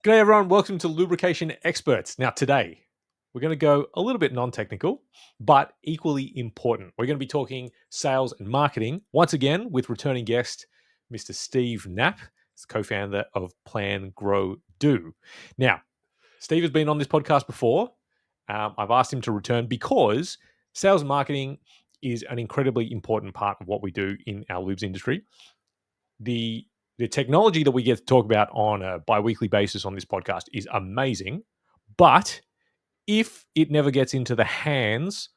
G'day everyone, welcome to Lubrication Experts. Now today, we're going to go a little bit non-technical, but equally important. We're going to be talking sales and marketing, once again with returning guest, Mr. Steve Knapp, co-founder of Plan, Grow, Do. Now, Steve has been on this podcast before. I've asked him to return because sales and marketing is an incredibly important part of what we do in our lubes industry. The technology that we get to talk about on a bi-weekly basis on this podcast is amazing, but if it never gets into the hands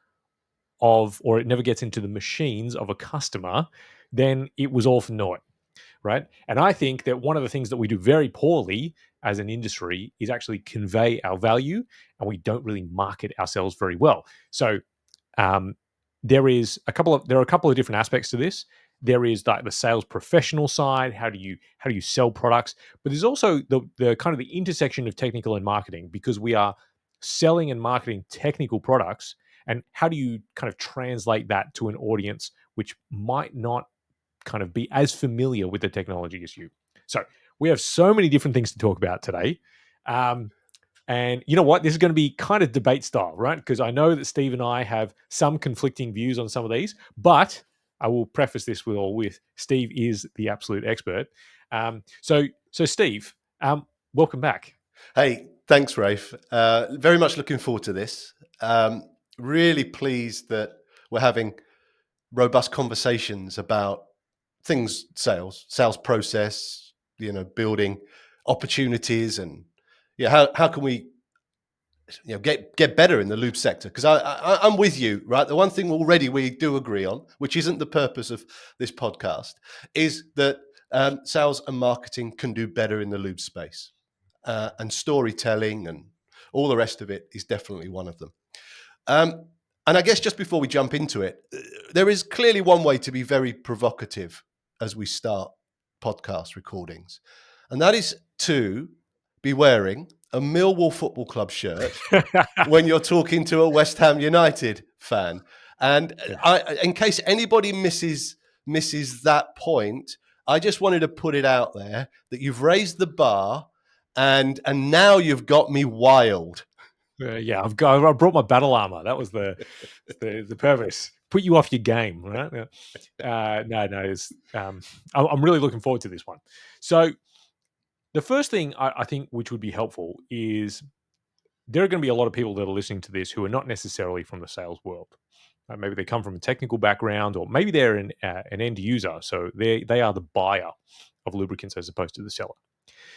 of, or it never gets into the machines of a customer, then it was all for naught, right? And I think that one of the things that we do very poorly as an industry is actually convey our value, and we don't really market ourselves very well. So there are a couple of different aspects to this. There is the sales professional side. How do you sell products? But there's also the kind of the intersection of technical and marketing, because we are selling and marketing technical products. And how do you kind of translate that to an audience which might not kind of be as familiar with the technology as you? So we have so many different things to talk about today. And you know what? This is going to be kind of debate style, right? Because I know that Steve and I have some conflicting views on some of these, but I will preface this with Steve is the absolute expert. So Steve, welcome back. Hey, thanks, Rafe. Very much looking forward to this. Really pleased that we're having robust conversations about things, sales process, building opportunities, and how can we get better in the lube sector? Because I'm with you, right? The one thing already we do agree on, which isn't the purpose of this podcast, is that sales and marketing can do better in the lube space, and storytelling and all the rest of it is definitely one of them. And I guess just before we jump into it, there is clearly one way to be very provocative as we start podcast recordings, and that is to be wearing a Millwall Football Club shirt when you're talking to a West Ham United fan. And in case anybody misses that point, I just wanted to put it out there that you've raised the bar, and now you've got me wild. I brought my battle armor. That was the purpose. Put you off your game, right? No. I'm really looking forward to this one. So the first thing I think which would be helpful is there are going to be a lot of people that are listening to this who are not necessarily from the sales world. Maybe they come from a technical background, or maybe they're an end user. So they are the buyer of lubricants as opposed to the seller.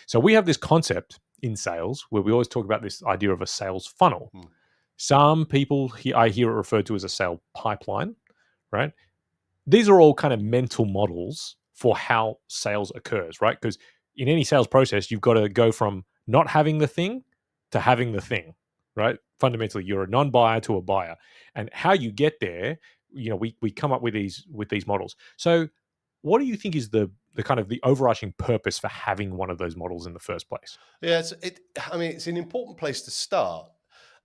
So we have this concept in sales where we always talk about this idea of a sales funnel. Some people I hear it referred to as a sale pipeline, right? These are all kind of mental models for how sales occurs, right? Because in any sales process, you've got to go from not having the thing to having the thing, right? Fundamentally, you're a non-buyer to a buyer, and how you get there, we come up with these models. So, what do you think is the kind of the overarching purpose for having one of those models in the first place? Yeah, it's an important place to start,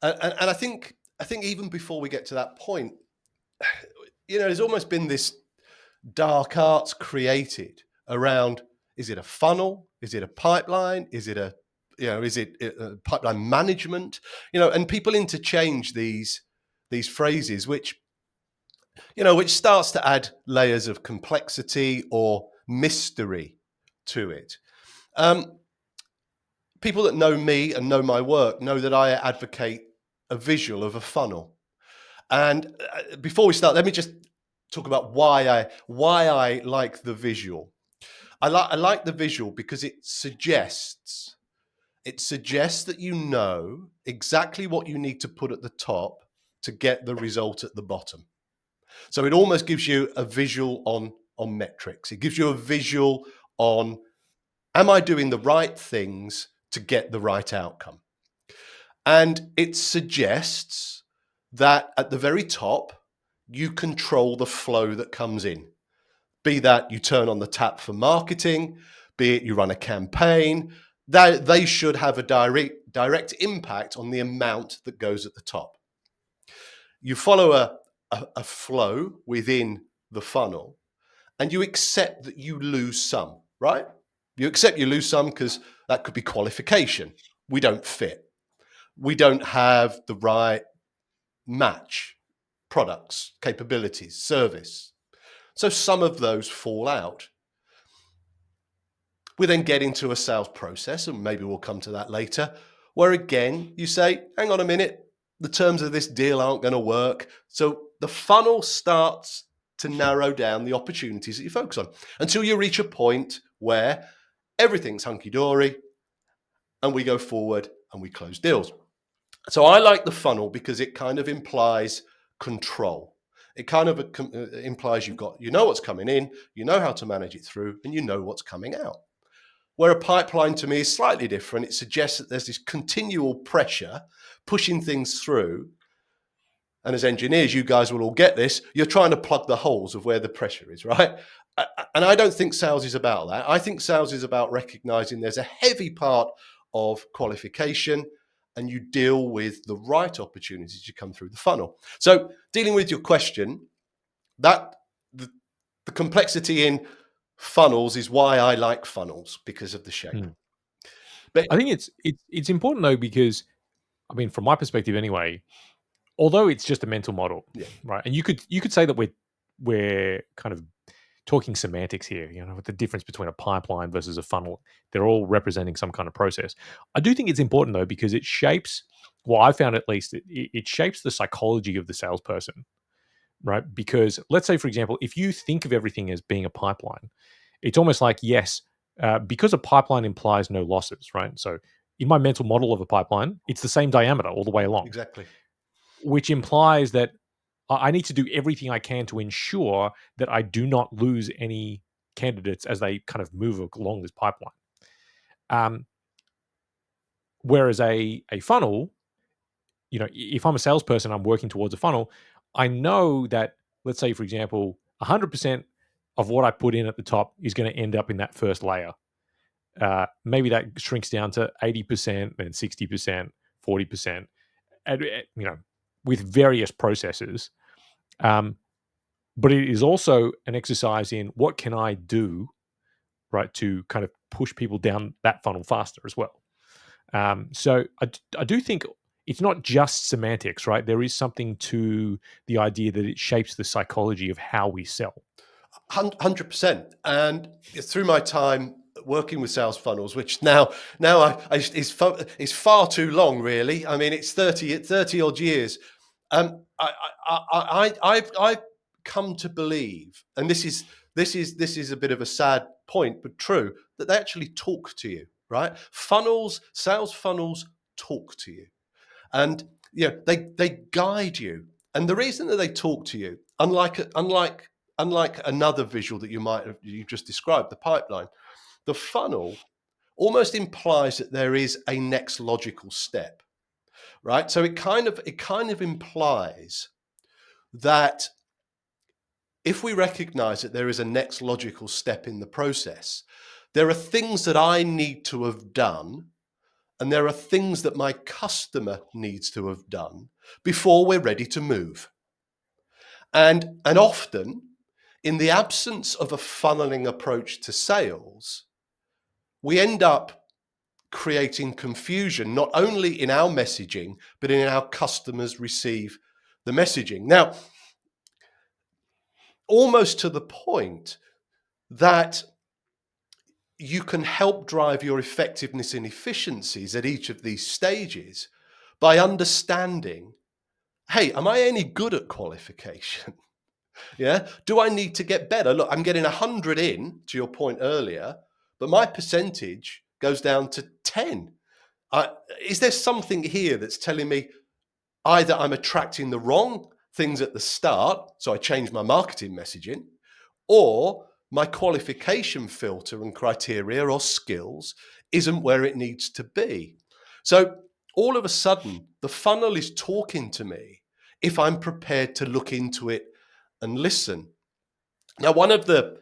and I think even before we get to that point, there's almost been this dark arts created around: is it a funnel? Is it a pipeline? Is it a pipeline management? And people interchange these phrases, which starts to add layers of complexity or mystery to it. People that know me and know my work know that I advocate a visual of a funnel. And before we start, let me just talk about why I like the visual. I like the visual because it suggests that you know exactly what you need to put at the top to get the result at the bottom. So it almost gives you a visual on metrics. It gives you a visual on, am I doing the right things to get the right outcome? And it suggests that at the very top, you control the flow that comes in. Be that you turn on the tap for marketing, be it you run a campaign, they should have a direct impact on the amount that goes at the top. You follow a flow within the funnel, and you accept that you lose some, right? You accept you lose some because That could be qualification. We don't fit. We don't have the right match, products, capabilities, service. So some of those fall out. We then get into a sales process, and maybe we'll come to that later, where again, you say, hang on a minute, the terms of this deal aren't going to work. So the funnel starts to narrow down the opportunities that you focus on until you reach a point where everything's hunky-dory and we go forward and we close deals. So I like the funnel because it kind of implies control. It kind of implies you know what's coming in, you know how to manage it through, and you know what's coming out. Where a pipeline to me is slightly different. It suggests that there's this continual pressure pushing things through. And as engineers, you guys will all get this. You're trying to plug the holes of where the pressure is, right? And I don't think sales is about that. I think sales is about recognizing there's a heavy part of qualification, and you deal with the right opportunities to come through the funnel. So dealing with your question, that the complexity in funnels is why I like funnels, because of the shape. But I think it's important though, because I mean, from my perspective anyway, although it's just a mental model, yeah, right? And you could say that we're kind of talking semantics here, with the difference between a pipeline versus a funnel. They're all representing some kind of process. I do think it's important though, because it shapes, well, I found at least, it shapes the psychology of the salesperson, right? Because let's say, for example, if you think of everything as being a pipeline, it's almost like, yes, because a pipeline implies no losses, right? So in my mental model of a pipeline, it's the same diameter all the way along, exactly. which implies that I need to do everything I can to ensure that I do not lose any candidates as they kind of move along this pipeline. Whereas a funnel, if I'm a salesperson, I'm working towards a funnel, I know that, let's say, for example, 100% of what I put in at the top is going to end up in that first layer. Maybe that shrinks down to 80%, then 60%, 40%, and, with various processes. But it is also an exercise in what can I do, right, to kind of push people down that funnel faster as well. So I do think it's not just semantics, right? There is something to the idea that it shapes the psychology of how we sell. 100%. And through my time working with sales funnels, which now is far too long, really. I mean, it's 30 odd years. I've come to believe, and this is a bit of a sad point, but true, that they actually talk to you, right? Sales funnels talk to you, and they guide you. And the reason that they talk to you, unlike another visual that you just described, the pipeline, the funnel almost implies that there is a next logical step, right? So it kind of implies that if we recognize that there is a next logical step in the process, there are things that I need to have done, and there are things that my customer needs to have done before we're ready to move. And often, in the absence of a funneling approach to sales, we end up creating confusion, not only in our messaging, but in how customers receive the messaging. Now, almost to the point that you can help drive your effectiveness and efficiencies at each of these stages by understanding, hey, am I any good at qualification? Yeah. Do I need to get better? Look, I'm getting 100 in, to your point earlier, but my percentage goes down to 10. Is there something here that's telling me either I'm attracting the wrong things at the start, so I change my marketing messaging, or my qualification filter and criteria or skills isn't where it needs to be? So all of a sudden, the funnel is talking to me if I'm prepared to look into it and listen. Now, one of the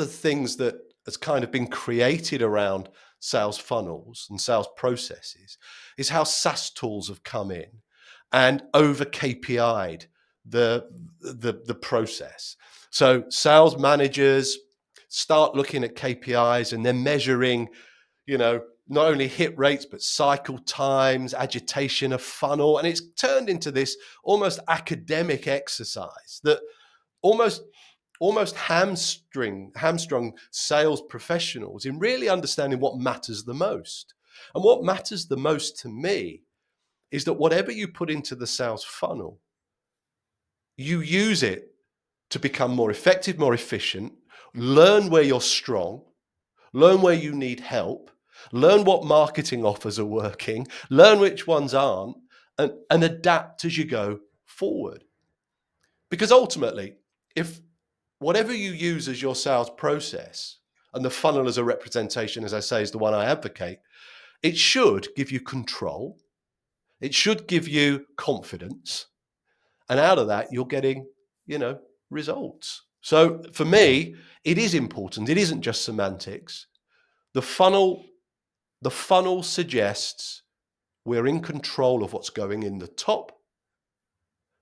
things that has kind of been created around sales funnels and sales processes is how SaaS tools have come in and over KPI'd the process. So sales managers start looking at KPIs and they're measuring not only hit rates, but cycle times, agitation of funnel. And it's turned into this almost academic exercise that almost hamstrung sales professionals in really understanding what matters the most. And what matters the most to me is that whatever you put into the sales funnel, you use it to become more effective, more efficient, learn where you're strong, learn where you need help, learn what marketing offers are working, learn which ones aren't, and adapt as you go forward. Because ultimately, if whatever you use as your sales process, and the funnel as a representation, as I say, is the one I advocate, it should give you control. It should give you confidence. And out of that, you're getting, results. So for me, it is important. It isn't just semantics. The funnel suggests we're in control of what's going in the top.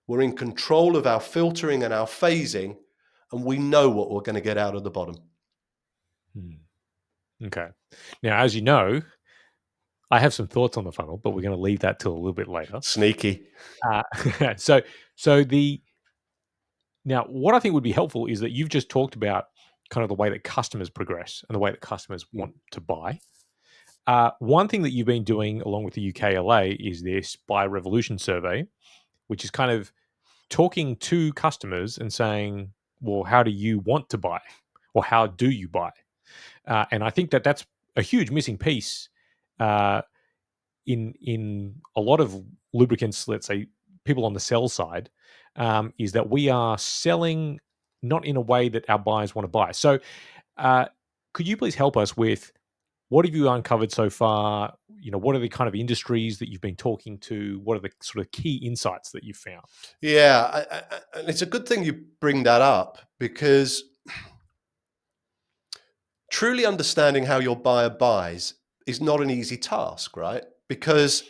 We're in control of our filtering and our phasing, and we know what we're going to get out of the bottom. Okay. Now, as you know, I have some thoughts on the funnel, but we're going to leave that till a little bit later. Sneaky. Now, what I think would be helpful is that you've just talked about kind of the way that customers progress and the way that customers want to buy. One thing that you've been doing along with the UKLA is this Buy Revolution survey, which is kind of talking to customers and saying, well, how do you want to buy? Or how do you buy? And I think that that's a huge missing piece in a lot of lubricants, let's say people on the sell side, is that we are selling not in a way that our buyers want to buy. So could you please help us with what have you uncovered so far? What are the kind of industries that you've been talking to? What are the sort of key insights that you've found? Yeah, and it's a good thing you bring that up, because truly understanding how your buyer buys is not an easy task, right? Because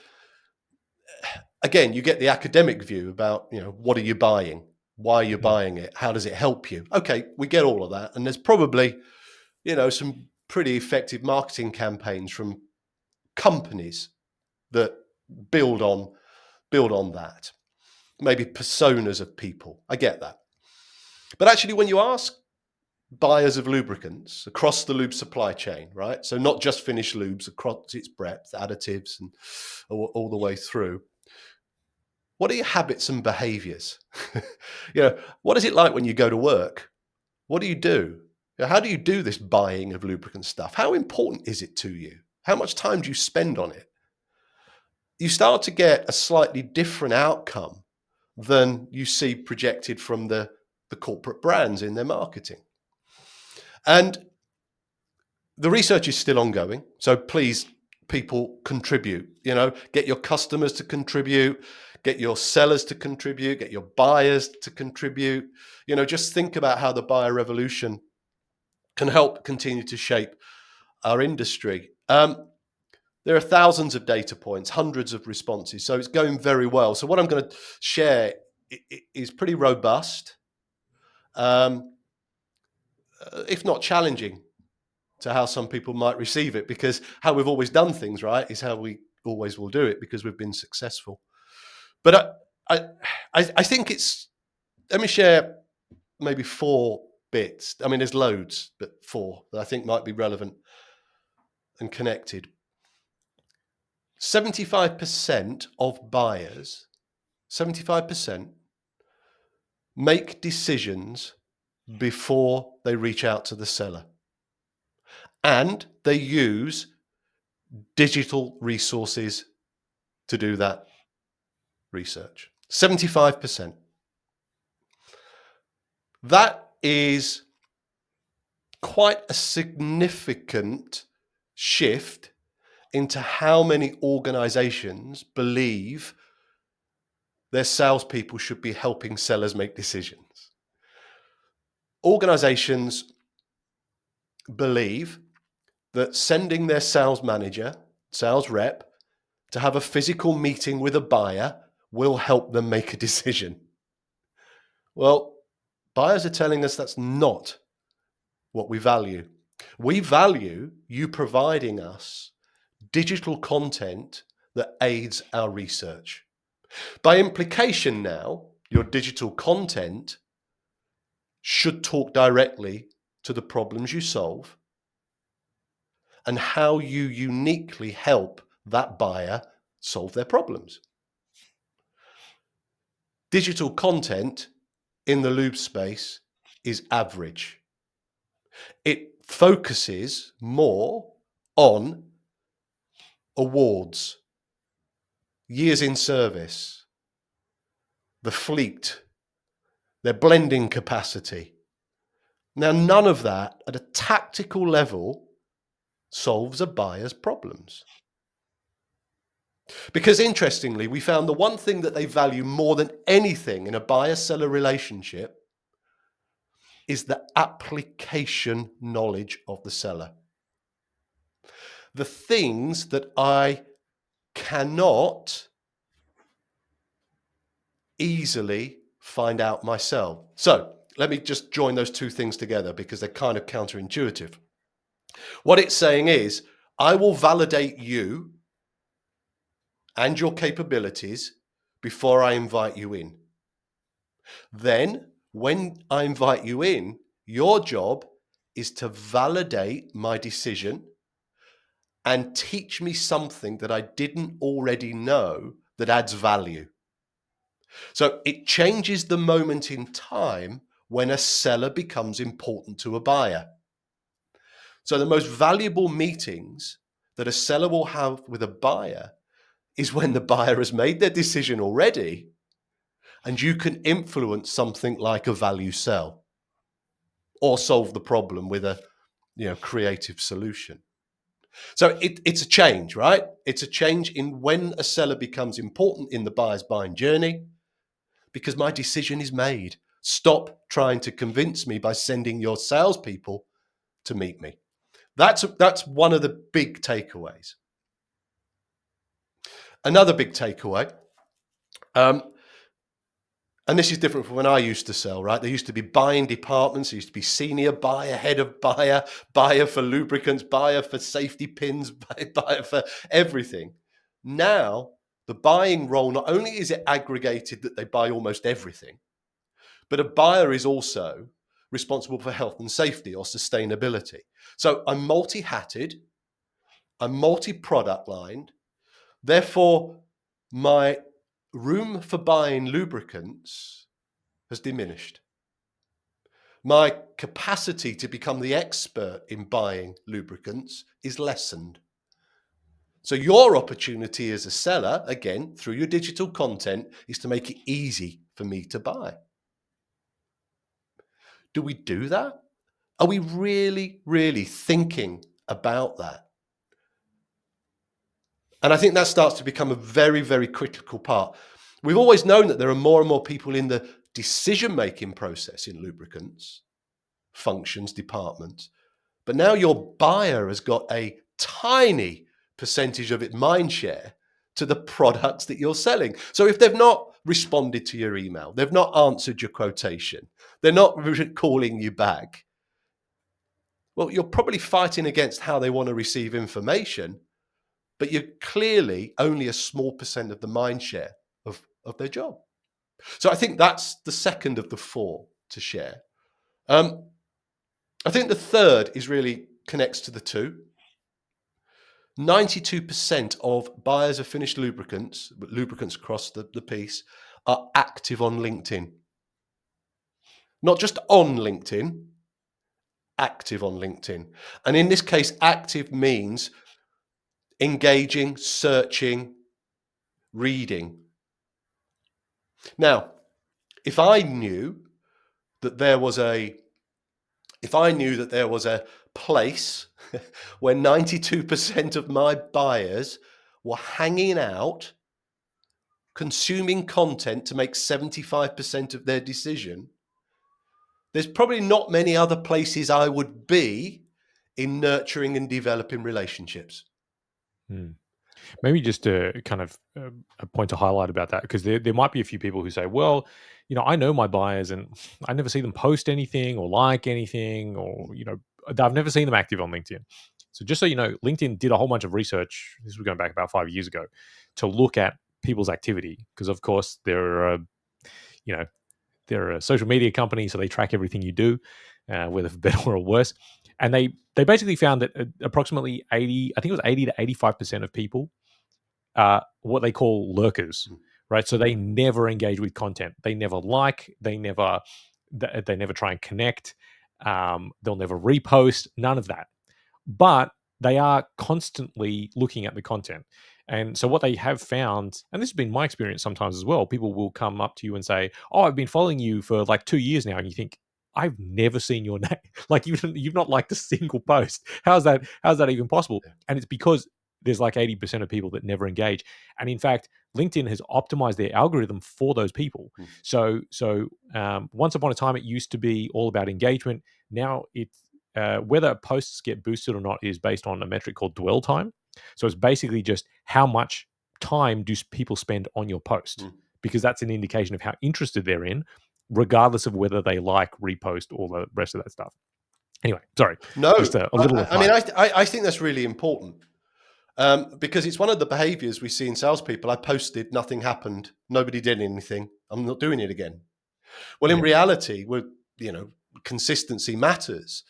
again, you get the academic view about, what are you buying? Why are you buying it? How does it help you? Okay, we get all of that. And there's probably, some pretty effective marketing campaigns from companies that build on that. Maybe personas of people. I get that. But actually, when you ask buyers of lubricants across the lube supply chain, right? So not just finished lubes, across its breadth, additives, and all the way through. What are your habits and behaviors? What is it like when you go to work? What do you do? How do you do this buying of lubricant stuff? How important is it to you? How much time do you spend on it? You start to get a slightly different outcome than you see projected from the corporate brands in their marketing. And the research is still ongoing. So please, people, contribute. Get your customers to contribute, get your sellers to contribute, get your buyers to contribute. Just think about how the buyer revolution can help continue to shape our industry. There are thousands of data points, hundreds of responses, so it's going very well. So what I'm going to share is pretty robust, if not challenging to how some people might receive it, because how we've always done things, right, is how we always will do it, because we've been successful. But I think let me share maybe 4 bits. I mean, there's loads, but 4 that I think might be relevant and connected. 75% of buyers, 75%, make decisions before they reach out to the seller. And they use digital resources to do that research. 75%. That is quite a significant shift into how many organizations believe their salespeople should be helping sellers make decisions. Organizations believe that sending their sales manager, sales rep, to have a physical meeting with a buyer will help them make a decision. Well, buyers are telling us that's not what we value. We value you providing us digital content that aids our research. By implication now, your digital content should talk directly to the problems you solve and how you uniquely help that buyer solve their problems. Digital content in the lube space is average. It focuses more on awards, years in service, the fleet, their blending capacity. Now, none of that at a tactical level solves a buyer's problems. Because interestingly, we found the one thing that they value more than anything in a buyer-seller relationship is the application knowledge of the seller. The things that I cannot easily find out myself. So let me just join those two things together because they're kind of counterintuitive. What it's saying is, I will validate you and your capabilities before I invite you in. Then, when I invite you in, your job is to validate my decision and teach me something that I didn't already know that adds value. So it changes the moment in time when a seller becomes important to a buyer. So the most valuable meetings that a seller will have with a buyer is when the buyer has made their decision already and you can influence something like a value sell or solve the problem with a creative solution. So it's a change, right? It's a change in when a seller becomes important in the buyer's buying journey because my decision is made. Stop trying to convince me by sending your salespeople to meet me. That's one of the big takeaways. Another big takeaway, and this is different from when I used to sell, right? There used to be buying departments. There used to be senior buyer, head of buyer, buyer for lubricants, buyer for safety pins, buyer for everything. Now, the buying role, not only is it aggregated that they buy almost everything, but a buyer is also responsible for health and safety or sustainability. So I'm multi-hatted, I'm multi-product lined. Therefore, my room for buying lubricants has diminished. My capacity to become the expert in buying lubricants is lessened. So your opportunity as a seller, again, through your digital content, is to make it easy for me to buy. Do we do that? Are we really, really thinking about that? And I think that starts to become a very, very critical part. We've always known that there are more and more people in the decision-making process in lubricants, functions, departments. But now your buyer has got a tiny percentage of its mind share to the products that you're selling. So if they've not responded to your email, they've not answered your quotation, they're not calling you back, well, you're probably fighting against how they want to receive information, but you're clearly only a small percent of the mind share of their job. So I think that's the second of the four to share. I think the third is really connects to the two. 92% of buyers of finished lubricants, but lubricants across the piece, are active on LinkedIn. Not just on LinkedIn, active on LinkedIn. And in this case, active means engaging, searching, reading. Now, if I knew that there was a place where 92% of my buyers were hanging out, consuming content to make 75% of their decision, there's probably not many other places I would be in nurturing and developing relationships. Maybe just a kind of a point to highlight about that, because there might be a few people who say, well, I know my buyers and I never see them post anything or like anything or, I've never seen them active on LinkedIn. So just so you know, LinkedIn did a whole bunch of research. This was going back about 5 years ago to look at people's activity because, of course, you know, they're a social media company, so they track everything you do, whether for better or worse. And they basically found that approximately 80, I think it was 80 to 85% of people are what they call lurkers, Mm. right? So they never engage with content. They never like. They never try and connect. They'll never repost. None of that. But they are constantly looking at the content. And so what they have found, and this has been my experience sometimes as well, people will come up to you and say, "Oh, I've been following you for like 2 years now," and you think, "I've never seen your name. Like you've not liked a single post. How's that? How's that even possible?" Yeah. And it's because there's like 80% of people that never engage. And in fact, LinkedIn has optimized their algorithm for those people. Mm. So once upon a time, it used to be all about engagement. Now it's whether posts get boosted or not is based on a metric called dwell time. So it's basically just how much time do people spend on your post, Mm. because that's an indication of how interested they're in, regardless of whether they like, repost, all the rest of that stuff. Anyway, sorry, No, just a little I mean, aside. I think that's really important because it's one of the behaviors we see in salespeople. I posted, nothing happened, nobody did anything. I'm not doing it again. Well, in Yeah, reality, consistency matters,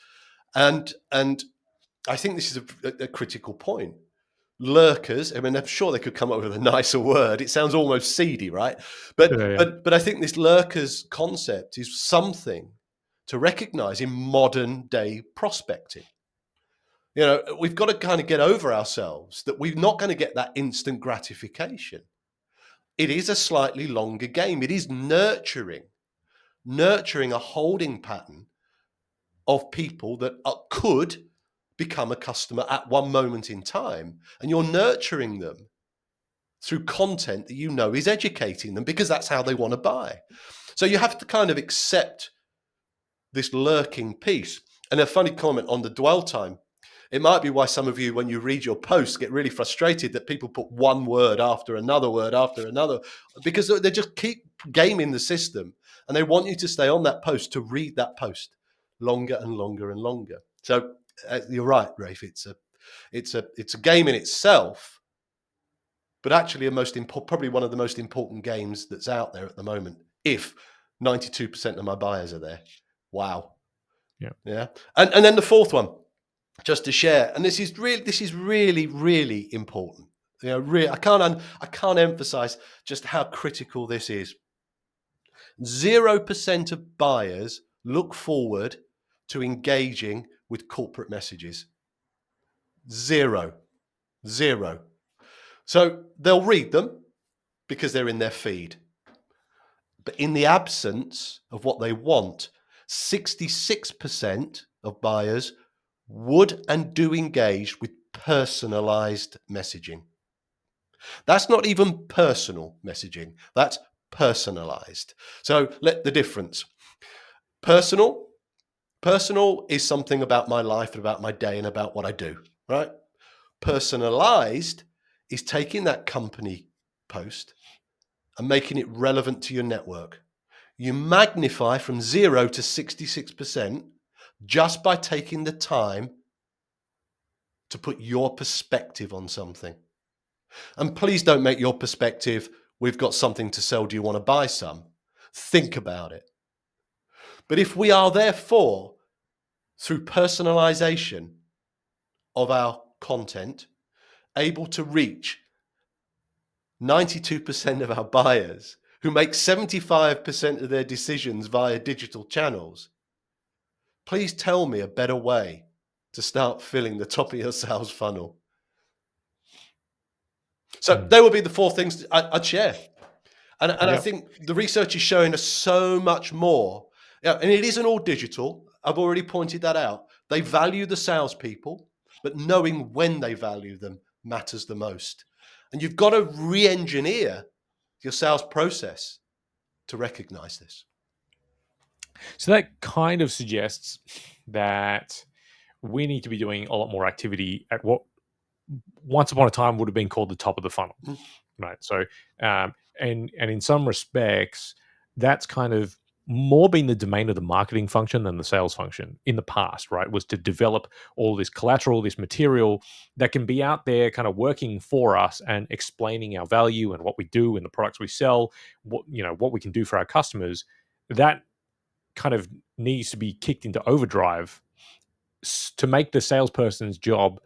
and I think this is a critical point. Lurkers. I mean, I'm sure they could come up with a nicer word. It sounds almost seedy, right? But yeah, yeah. but but I think this lurkers concept is something to recognize in modern day prospecting. We've got to kind of get over ourselves that we're not going to get that instant gratification. It is a slightly longer game. It is nurturing a holding pattern of people that could become a customer at one moment in time. And you're nurturing them through content that you know is educating them because that's how they want to buy. So you have to kind of accept this lurking piece. And a funny comment on the dwell time. It might be why some of you, when you read your posts, get really frustrated that people put one word after another, because they just keep gaming the system and they want you to stay on that post to read that post longer and longer and longer. So you're right, Rafe. It's a game in itself, but actually probably one of the most important games that's out there at the moment. If 92% of my buyers are there, wow, Yeah. yeah. And then the fourth one, just to share, and this is really really important. I can't emphasize just how critical this is. 0% of buyers look forward to engaging with corporate messages. Zero. So they'll read them because they're in their feed. But in the absence of what they want, 66% of buyers would and do engage with personalized messaging. That's not even personal messaging, that's personalized. So let the difference. Personal, personal is something about my life and about my day and about what I do, right? Personalized is taking that company post and making it relevant to your network. You magnify from 0 to 66% just by taking the time to put your perspective on something. And please don't make your perspective, we've got something to sell, do you want to buy some? Think about it. But if we are therefore, through personalization of our content, able to reach 92% of our buyers who make 75% of their decisions via digital channels, please tell me a better way to start filling the top of your sales funnel. So there will be the four things I'd share. And I Yep. think the research is showing us so much more. Yeah, and it isn't all digital. I've already pointed that out. They value the salespeople, but knowing when they value them matters the most. And you've got to re-engineer your sales process to recognize this. So that kind of suggests that we need to be doing a lot more activity at what once upon a time would have been called the top of the funnel, Mm. right? So, and in some respects, that's kind of more been the domain of the marketing function than the sales function in the past, right? Was to develop all this collateral, this material that can be out there kind of working for us and explaining our value and what we do and the products we sell, what we can do for our customers. That kind of needs to be kicked into overdrive to make the salesperson's job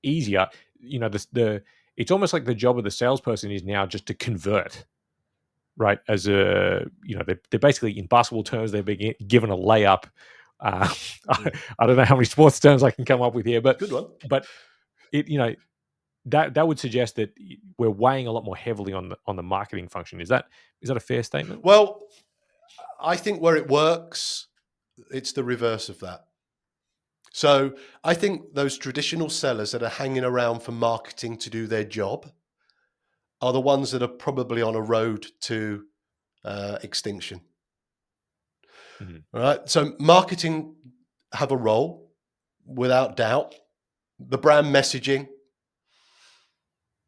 easier. The it's almost like the job of the salesperson is now just to convert, right? As they're basically, in basketball terms, they're being given a layup. I don't know how many sports terms I can come up with here, but Good one. but it that would suggest that we're weighing a lot more heavily on the marketing function. Is that a fair statement? Well, I think where it works, it's the reverse of that. So I think those traditional sellers that are hanging around for marketing to do their job are the ones that are probably on a road to extinction. Mhm. All right. So marketing have a role, without doubt. The brand messaging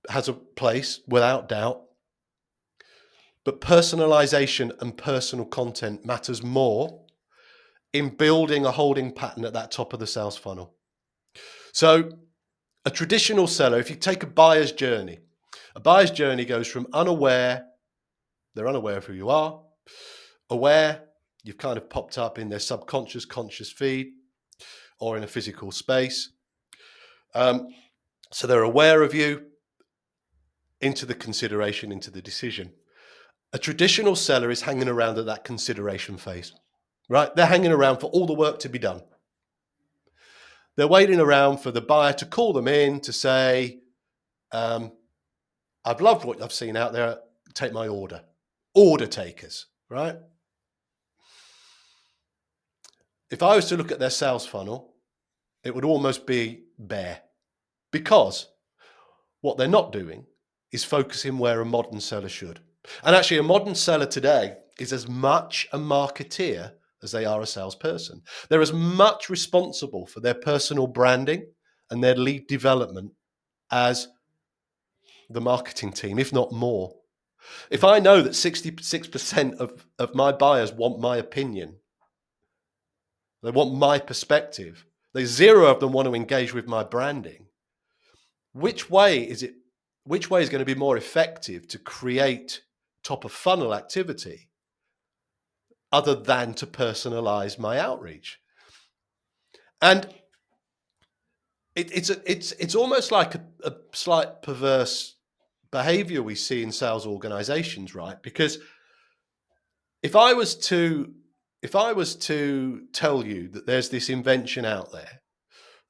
has a place, without doubt. But personalization and personal content matters more in building a holding pattern at that top of the sales funnel. So a traditional seller, if you take a buyer's journey goes from they're unaware of who you are, aware, you've kind of popped up in their subconscious, conscious feed, or in a physical space. So they're aware of you, into the consideration, into the decision. A traditional seller is hanging around at that consideration phase, right? They're hanging around for all the work to be done. They're waiting around for the buyer to call them in to say, I've loved what I've seen out there. Take my order. Order takers, right? If I was to look at their sales funnel, it would almost be bare, because what they're not doing is focusing where a modern seller should. And actually, a modern seller today is as much a marketeer as they are a salesperson. They're as much responsible for their personal branding and their lead development as the marketing team, if not more. If I know that 66% of my buyers want my opinion, they want my perspective, zero of them want to engage with my branding, which way is going to be more effective to create top of funnel activity other than to personalize my outreach? And it's almost like a slight perverse behavior we see in sales organizations, right? Because if I was to tell you that there's this invention out there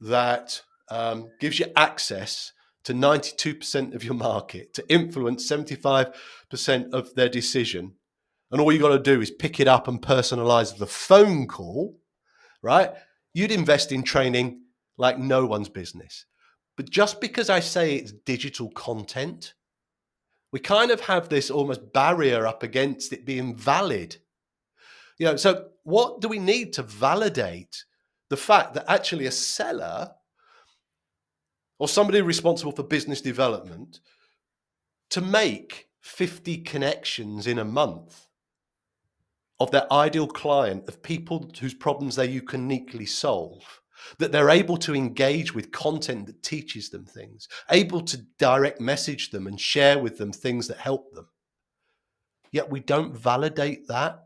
that gives you access to 92% of your market, to influence 75% of their decision, and all you got to do is pick it up and personalize the phone call, right? You'd invest in training like no one's business. But just because I say it's digital content, we kind of have this almost barrier up against it being valid. So what do we need to validate the fact that actually a seller or somebody responsible for business development to make 50 connections in a month of their ideal client, of people whose problems they uniquely solve, that they're able to engage with content that teaches them things, able to direct message them and share with them things that help them. Yet we don't validate that.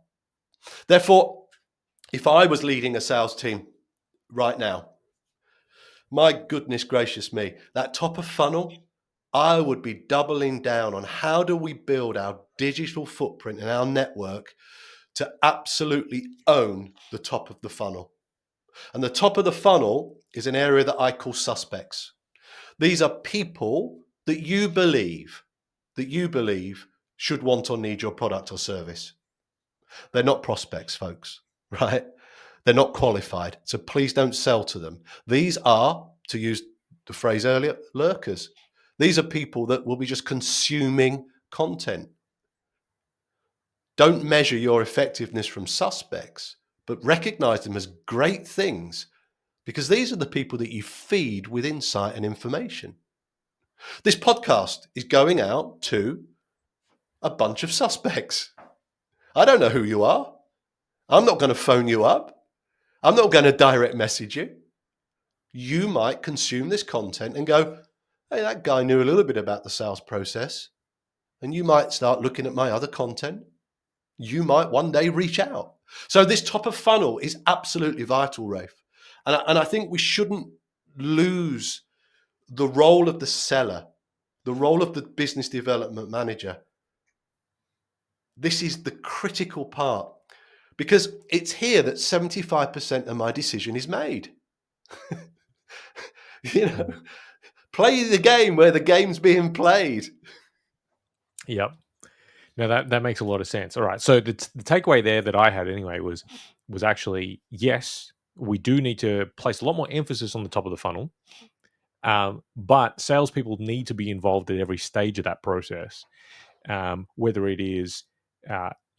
Therefore, if I was leading a sales team right now, my goodness gracious me, that top of funnel, I would be doubling down on how do we build our digital footprint and our network to absolutely own the top of the funnel. And the top of the funnel is an area that I call suspects. These are people that you believe should want or need your product or service. They're not prospects, folks, right? They're not qualified. So please don't sell to them. These are, to use the phrase earlier, lurkers. These are people that will be just consuming content. Don't measure your effectiveness from suspects, but recognize them as great things, because these are the people that you feed with insight and information. This podcast is going out to a bunch of suspects. I don't know who you are. I'm not going to phone you up. I'm not going to direct message you. You might consume this content and go, hey, that guy knew a little bit about the sales process. And you might start looking at my other content. You might one day reach out. So this top of funnel is absolutely vital, Rafe. And I think we shouldn't lose the role of the seller, the role of the business development manager. This is the critical part, because it's here that 75% of my decision is made. Play the game where the game's being played. Yep. No, that makes a lot of sense. All right. So the takeaway there that I had anyway was actually, yes, we do need to place a lot more emphasis on the top of the funnel, but salespeople need to be involved at every stage of that process, whether it is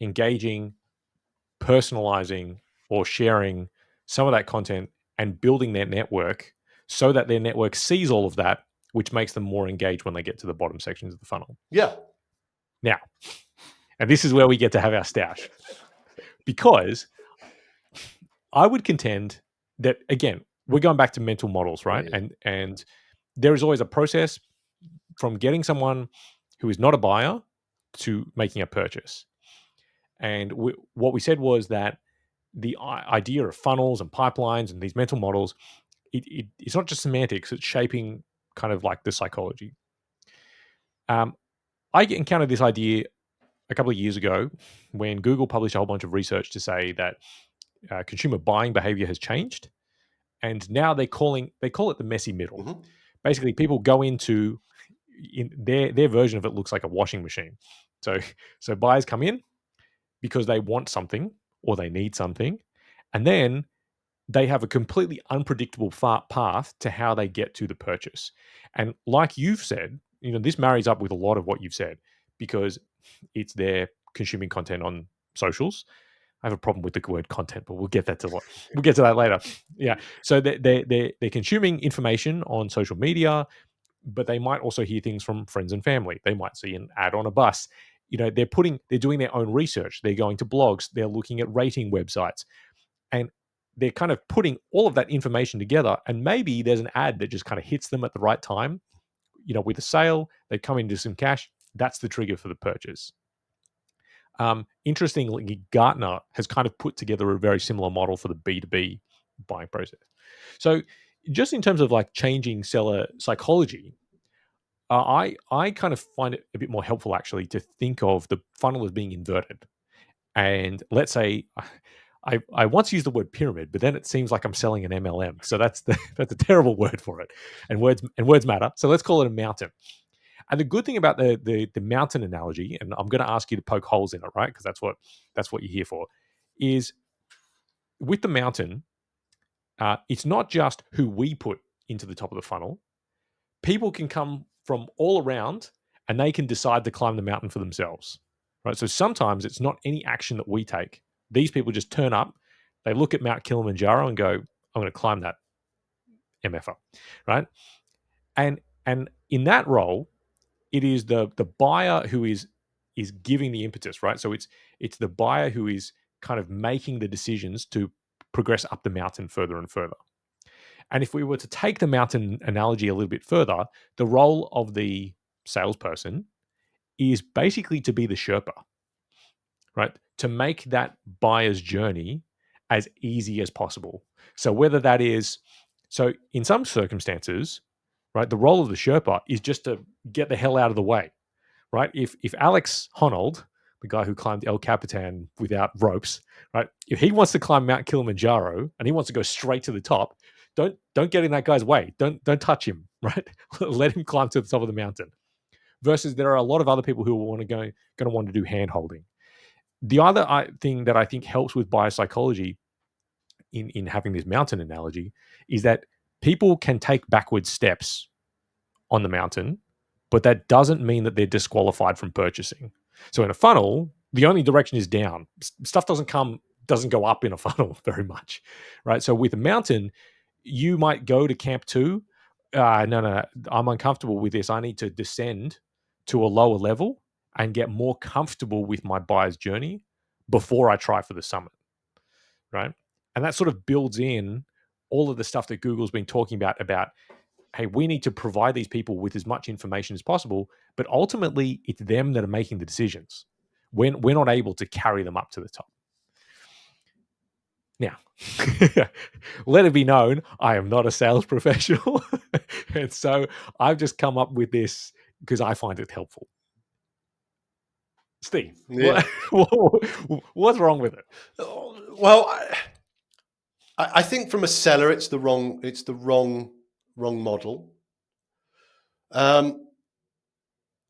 engaging, personalizing, or sharing some of that content and building their network so that their network sees all of that, which makes them more engaged when they get to the bottom sections of the funnel. Yeah. Now, and this is where we get to have our stash, because I would contend that, again, we're going back to mental models, right? Yeah. And there is always a process from getting someone who is not a buyer to making a purchase. And what we said was that the idea of funnels and pipelines and these mental models, it's not just semantics, it's shaping kind of like the psychology. I encountered this idea a couple of years ago when Google published a whole bunch of research to say that consumer buying behavior has changed, and now they call it the messy middle. Mm-hmm. Basically, people go into their version of it looks like a washing machine. So buyers come in because they want something or they need something, and then they have a completely unpredictable path to how they get to the purchase. And like you've said, this marries up with a lot of what you've said, because it's their consuming content on socials. I have a problem with the word content, but we'll get that later. Yeah. So they're consuming information on social media, but they might also hear things from friends and family. They might see an ad on a bus. They're doing their own research. They're going to blogs. They're looking at rating websites, and they're kind of putting all of that information together. And maybe there's an ad that just kind of hits them at the right time. With a sale, they come into some cash. That's the trigger for the purchase. Interestingly, Gartner has kind of put together a very similar model for the B2B buying process. So just in terms of like changing seller psychology, I kind of find it a bit more helpful actually to think of the funnel as being inverted. And let's say I once used the word pyramid, but then it seems like I'm selling an MLM. So that's a terrible word for it. And words matter. So let's call it a mountain. And the good thing about the mountain analogy, and I'm going to ask you to poke holes in it, right? Because that's what you're here for, is with the mountain, it's not just who we put into the top of the funnel. People can come from all around and they can decide to climb the mountain for themselves, right? So sometimes it's not any action that we take. These people just turn up, they look at Mount Kilimanjaro and go, I'm going to climb that MFO, right? And in that role, it is the buyer who is giving the impetus, right? So it's the buyer who is kind of making the decisions to progress up the mountain further and further. And if we were to take the mountain analogy a little bit further, the role of the salesperson is basically to be the Sherpa, right? To make that buyer's journey as easy as possible. So whether that is, so in some circumstances, right, the role of the Sherpa is just to get the hell out of the way, right? If Alex Honnold, the guy who climbed El Capitan without ropes, right? If he wants to climb Mount Kilimanjaro and he wants to go straight to the top, don't get in that guy's way. Don't touch him, right? Let him climb to the top of the mountain. Versus there are a lot of other people who going to want to do hand holding. The other thing that I think helps with biopsychology in having this mountain analogy is that people can take backward steps on the mountain, but that doesn't mean that they're disqualified from purchasing. So in a funnel, the only direction is down. Stuff doesn't go up in a funnel very much, right? So with a mountain, you might go to camp 2. No, I'm uncomfortable with this. I need to descend to a lower level and get more comfortable with my buyer's journey before I try for the summit. right? And that sort of builds in all of the stuff that Google's been talking about, hey, we need to provide these people with as much information as possible, but ultimately it's them that are making the decisions. We're not able to carry them up to the top. Now, let it be known, I am not a sales professional. And so I've just come up with this because I find it helpful. Steve, Yeah. what's wrong with it? Well, I think from a seller, it's the wrong model. Um,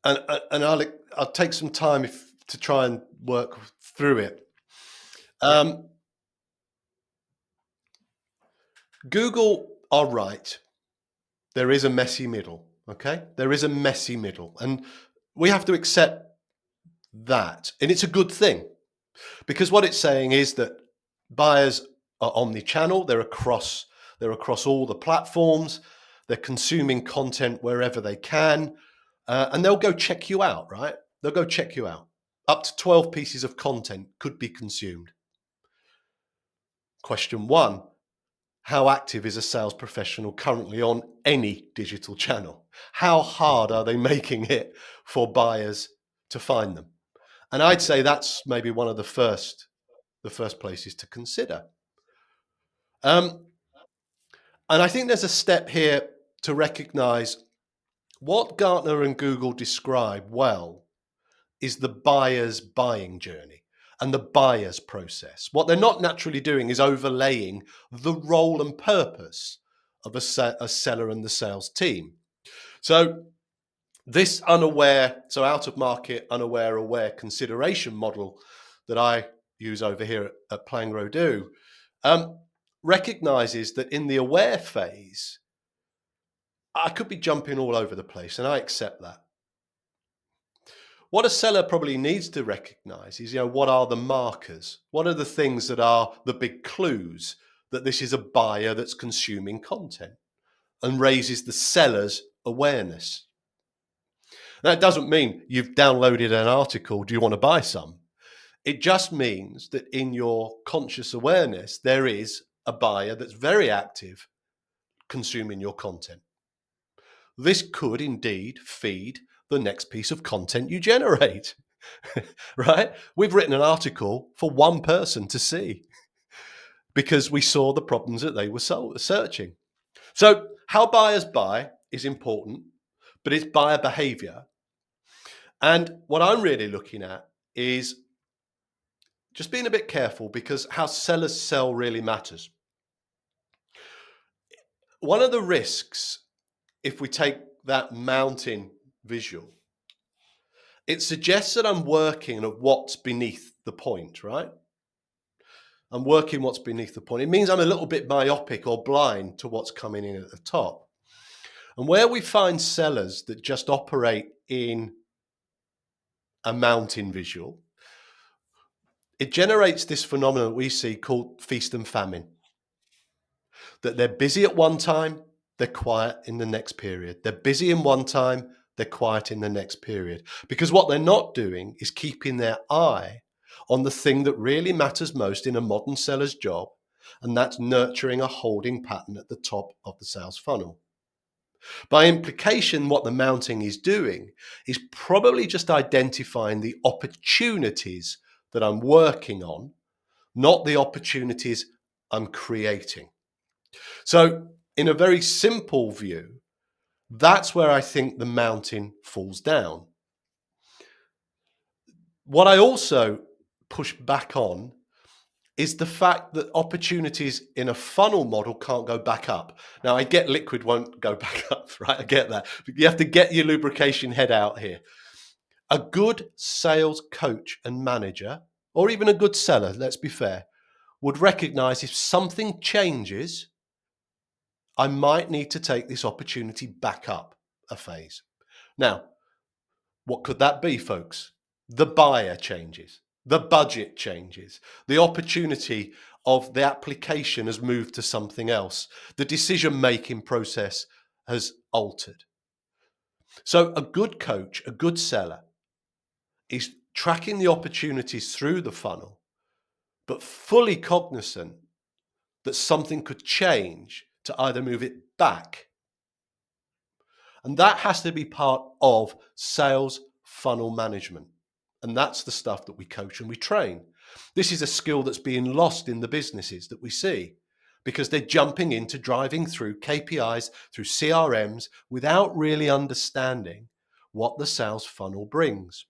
and I'll take some time to try and work through it. Yeah, Google are right. There is a messy middle. Okay, there is a messy middle, and we have to accept that, and it's a good thing because what it's saying is that buyers are omni-channel. They're across all the platforms. They're consuming content wherever they can, and they'll go check you out. Right? They'll go check you out. Up to 12 pieces of content could be consumed. Question one: how active is a sales professional currently on any digital channel? How hard are they making it for buyers to find them? And I'd say that's maybe one of the first places to consider. Um, and I think there's a step here to recognize what Gartner and Google describe well is the buyer's buying journey and the buyer's process. What they're not naturally doing is overlaying the role and purpose of a seller and the sales team. So this out of market, unaware, aware consideration model that I use over here at Plang Rodu recognizes that in the aware phase, I could be jumping all over the place, and I accept that. What a seller probably needs to recognize is, what are the markers? What are the things that are the big clues that this is a buyer that's consuming content and raises the seller's awareness? That doesn't mean you've downloaded an article, do you want to buy some? It just means that in your conscious awareness, there is a buyer that's very active consuming your content. This could indeed feed the next piece of content you generate, right? We've written an article for one person to see because we saw the problems that they were searching. So how buyers buy is important, but it's buyer behavior. And what I'm really looking at is just being a bit careful because how sellers sell really matters. One of the risks, if we take that mountain visual, it suggests that I'm working at what's beneath the point, right? I'm working what's beneath the point. It means I'm a little bit myopic or blind to what's coming in at the top. And where we find sellers that just operate in a mountain visual, it generates this phenomenon we see called feast and famine. That they're busy at one time, they're quiet in the next period. They're busy in one time, they're quiet in the next period. Because what they're not doing is keeping their eye on the thing that really matters most in a modern seller's job, and that's nurturing a holding pattern at the top of the sales funnel. By implication, what the mounting is doing is probably just identifying the opportunities that I'm working on, not the opportunities I'm creating. So, in a very simple view, that's where I think the mountain falls down. What I also push back on is the fact that opportunities in a funnel model can't go back up. Now, I get liquid won't go back up, right? I get that. But you have to get your lubrication head out here. A good sales coach and manager, or even a good seller, let's be fair, would recognize if something changes, I might need to take this opportunity back up a phase. Now, what could that be, folks? The buyer changes, the budget changes, the opportunity of the application has moved to something else, the decision-making process has altered. So a good coach, a good seller is tracking the opportunities through the funnel, but fully cognizant that something could change to either move it back. And that has to be part of sales funnel management. And that's the stuff that we coach and we train. This is a skill that's being lost in the businesses that we see because they're jumping into driving through KPIs, through CRMs, without really understanding what the sales funnel brings.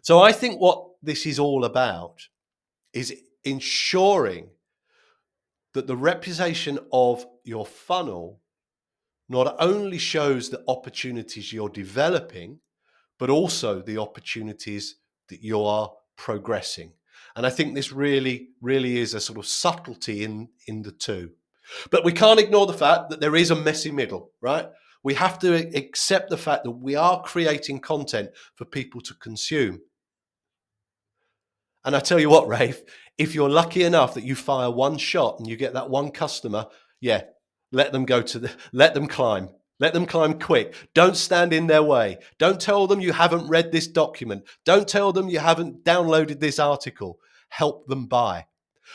So I think what this is all about is ensuring that the reputation of your funnel not only shows the opportunities you're developing, but also the opportunities that you are progressing. And I think this really, really is a sort of subtlety in the two. But we can't ignore the fact that there is a messy middle, right? We have to accept the fact that we are creating content for people to consume. And I tell you what, Rafe, if you're lucky enough that you fire one shot and you get that one customer, yeah, let them climb. Let them climb quick. Don't stand in their way. Don't tell them you haven't read this document. Don't tell them you haven't downloaded this article. Help them buy.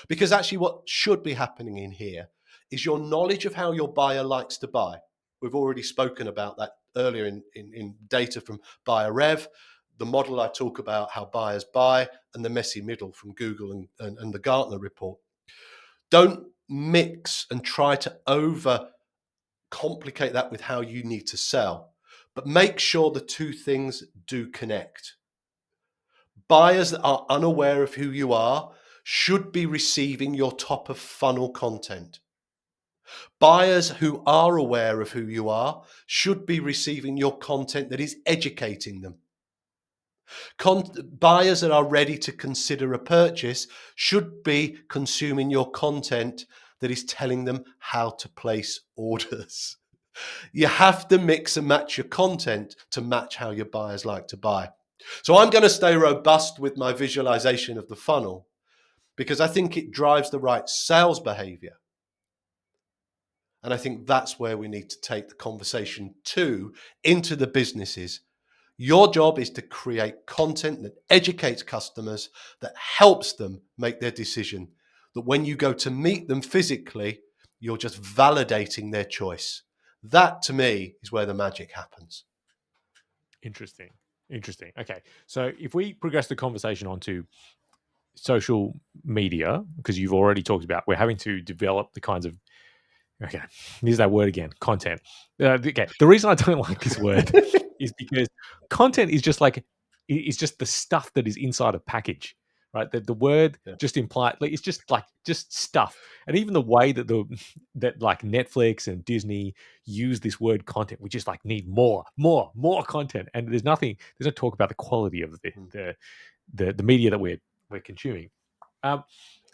Because actually what should be happening in here is your knowledge of how your buyer likes to buy. We've already spoken about that earlier in data from Buyer Rev, the model I talk about how buyers buy, and the messy middle from Google and the Gartner report. Don't mix and try to over complicate that with how you need to sell, but make sure the two things do connect. Buyers that are unaware of who you are should be receiving your top of funnel content. Buyers who are aware of who you are should be receiving your content that is educating them. Buyers that are ready to consider a purchase should be consuming your content that is telling them how to place orders. You have to mix and match your content to match how your buyers like to buy. So I'm going to stay robust with my visualization of the funnel because I think it drives the right sales behavior. And I think that's where we need to take the conversation into the businesses. Your job is to create content that educates customers, that helps them make their decision, that when you go to meet them physically, you're just validating their choice. That, to me, is where the magic happens. Interesting. Okay. So if we progress the conversation onto social media, because you've already talked about we're having to develop the kinds of, okay, here's that word again, content. Okay. The reason I don't like this word is because content is just like, it's just the stuff that is inside a package, right? The word just implies, like, it's just stuff. And even the way that that like Netflix and Disney use this word content, we just like need more content. And there's no talk about the quality of the media that we're consuming.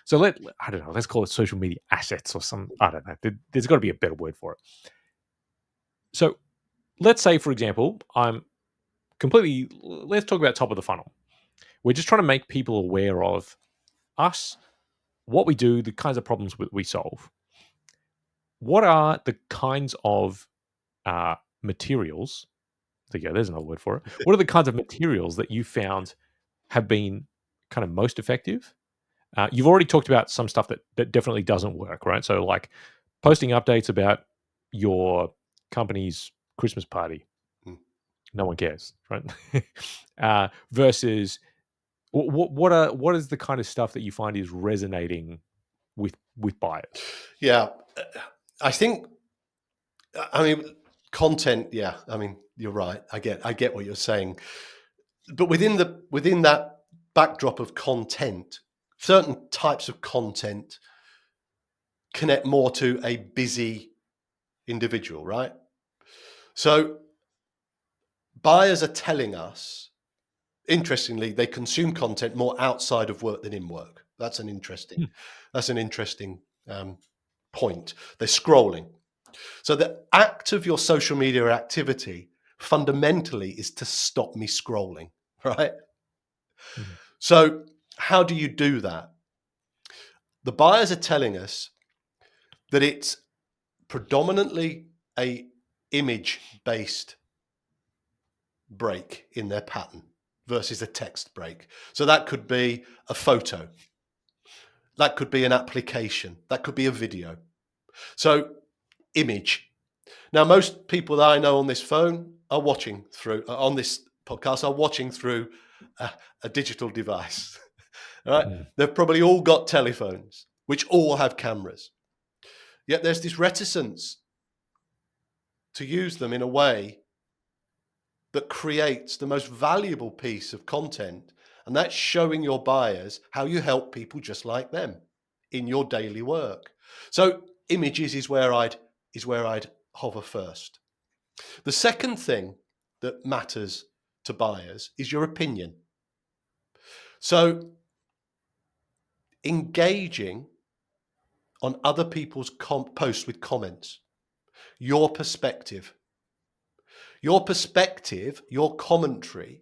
So I don't know, let's call it social media assets or some, I don't know. There's got to be a better word for it. So let's say, for example, let's talk about top of the funnel. We're just trying to make people aware of us, what we do, the kinds of problems we solve. What are the kinds of materials? There you go, there's another word for it. What are the kinds of materials that you found have been kind of most effective? You've already talked about some stuff that definitely doesn't work, right? So like posting updates about your company's Christmas party. No one cares, right? Versus what is the kind of stuff that you find is resonating with buyers? Yeah, I think, I mean, content. Yeah, I mean, you're right. I get what you're saying, but within that backdrop of content, certain types of content connect more to a busy individual, right? So buyers are telling us, interestingly, they consume content more outside of work than in work. That's an interesting point. They're scrolling. So the act of your social media activity fundamentally is to stop me scrolling, right? Mhm. So how do you do that? The buyers are telling us that it's predominantly a image-based break in their pattern versus a text break. So that could be a photo. That could be an application. That could be a video. So image. Now, most people that I know on this phone are watching through, on this podcast, are watching through a digital device. All right? Mm. They've probably all got telephones, which all have cameras. Yet there's this reticence to use them in a way that creates the most valuable piece of content, and that's showing your buyers how you help people just like them in your daily work. So images is where I'd hover first. The second thing that matters to buyers is your opinion. So engaging on other people's posts with comments, your perspective, your commentary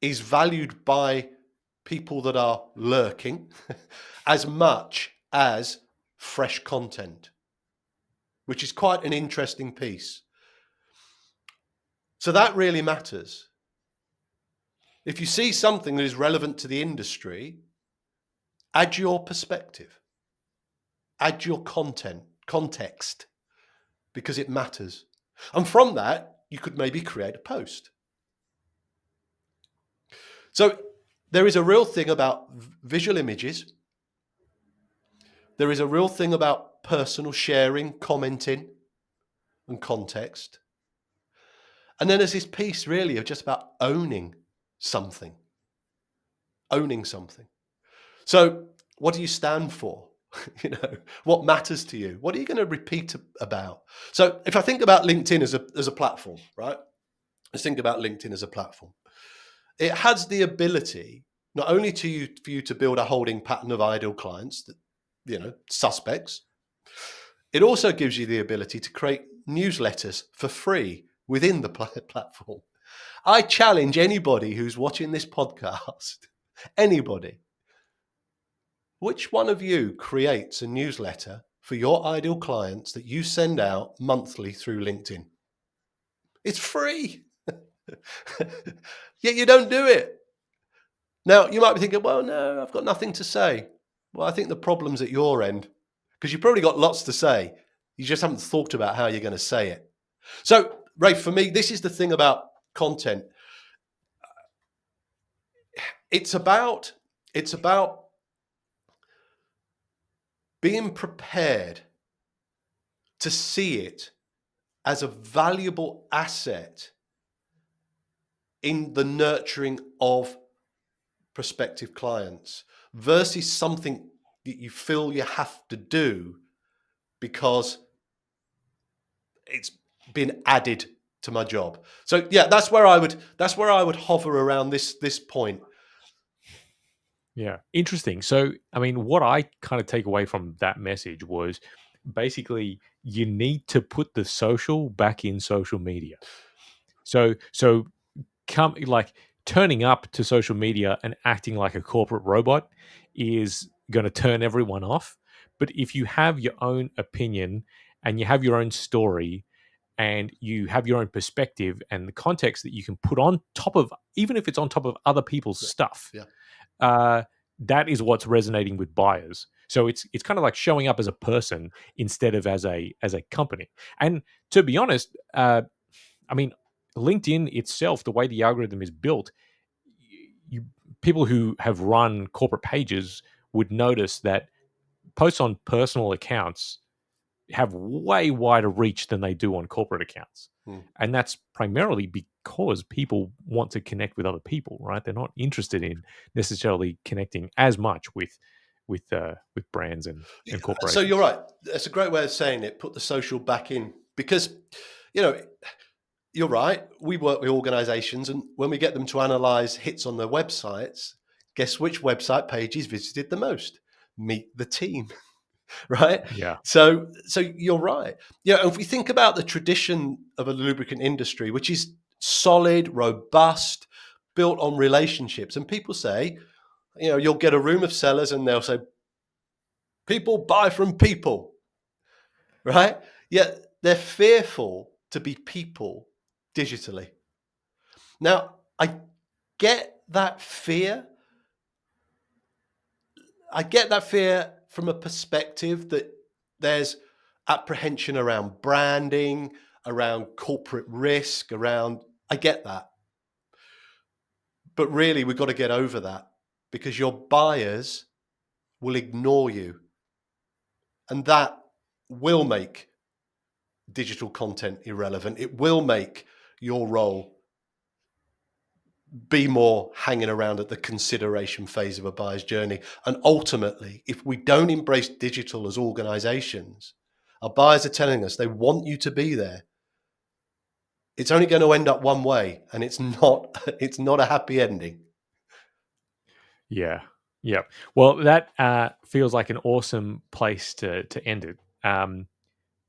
is valued by people that are lurking as much as fresh content, which is quite an interesting piece. So that really matters. If you see something that is relevant to the industry, add your perspective, add your context, because it matters. And from that, you could maybe create a post. So there is a real thing about visual images. There is a real thing about personal sharing, commenting, and context. And then there's this piece really of just about owning something. Owning something. So what do you stand for? You know, what matters to you? What are you going to repeat about? So if I think about LinkedIn as a platform, right? Let's think about LinkedIn as a platform. It has the ability not only for you to build a holding pattern of ideal clients, that, you know, suspects. It also gives you the ability to create newsletters for free within the platform. I challenge anybody who's watching this podcast, anybody, which one of you creates a newsletter for your ideal clients that you send out monthly through LinkedIn? It's free. Yet you don't do it. Now, you might be thinking, well, no, I've got nothing to say. Well, I think the problem's at your end, because you've probably got lots to say. You just haven't thought about how you're going to say it. So, Rafe, for me, this is the thing about content. It's about being prepared to see it as a valuable asset in the nurturing of prospective clients versus something that you feel you have to do because it's been added to my job. So yeah, that's where I would hover around this point. Yeah, interesting. So, I mean, what I kind of take away from that message was basically you need to put the social back in social media. So come like turning up to social media and acting like a corporate robot is going to turn everyone off. But if you have your own opinion and you have your own story and you have your own perspective and the context that you can put on top of, even if it's on top of other people's stuff, Yeah. that is what's resonating with buyers. So it's kind of like showing up as a person instead of as a company. And to be honest, I mean, LinkedIn itself, the way the algorithm is built, you people who have run corporate pages would notice that posts on personal accounts have way wider reach than they do on corporate accounts. And that's primarily because people want to connect with other people, right? They're not interested in necessarily connecting as much with brands and corporations. So you're right. That's a great way of saying it. Put the social back in, because, you know, you're right. We work with organizations, and when we get them to analyze hits on their websites, guess which website page is visited the most? Meet the team. Right? Yeah. So you're right. Yeah, if we think about the tradition of a lubricant industry, which is solid, robust, built on relationships, and people say, you know, you'll get a room of sellers and they'll say, people buy from people, right? Yet they're fearful to be people digitally. Now, I get that fear, I get that fear from a perspective that there's apprehension around branding, around corporate risk, around. I get that. But really, we've got to get over that because your buyers will ignore you. And that will make digital content irrelevant. It will make your role be more hanging around at the consideration phase of a buyer's journey. And ultimately, if we don't embrace digital as organizations, our buyers are telling us they want you to be there. It's only going to end up one way, and it's not a happy ending. Yeah. Yeah. Well, that feels like an awesome place to end it.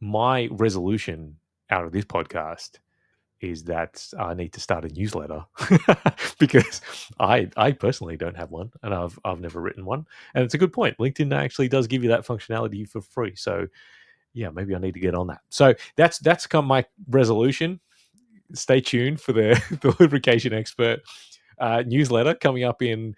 My resolution out of this podcast is that I need to start a newsletter because I personally don't have one, and I've never written one. And it's a good point. LinkedIn actually does give you that functionality for free. So yeah, maybe I need to get on that. So that's come my resolution. Stay tuned for the the lubrication expert newsletter coming up in,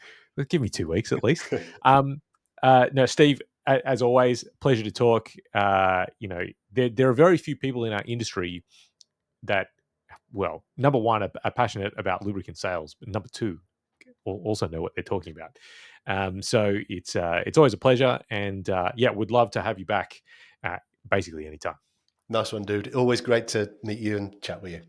give me 2 weeks at least. No, Steve, as always, pleasure to talk. There are very few people in our industry that, well, number one, are passionate about lubricant sales, but number two, also know what they're talking about. So it's always a pleasure, and yeah, would love to have you back basically anytime. Nice one, dude. Always great to meet you and chat with you.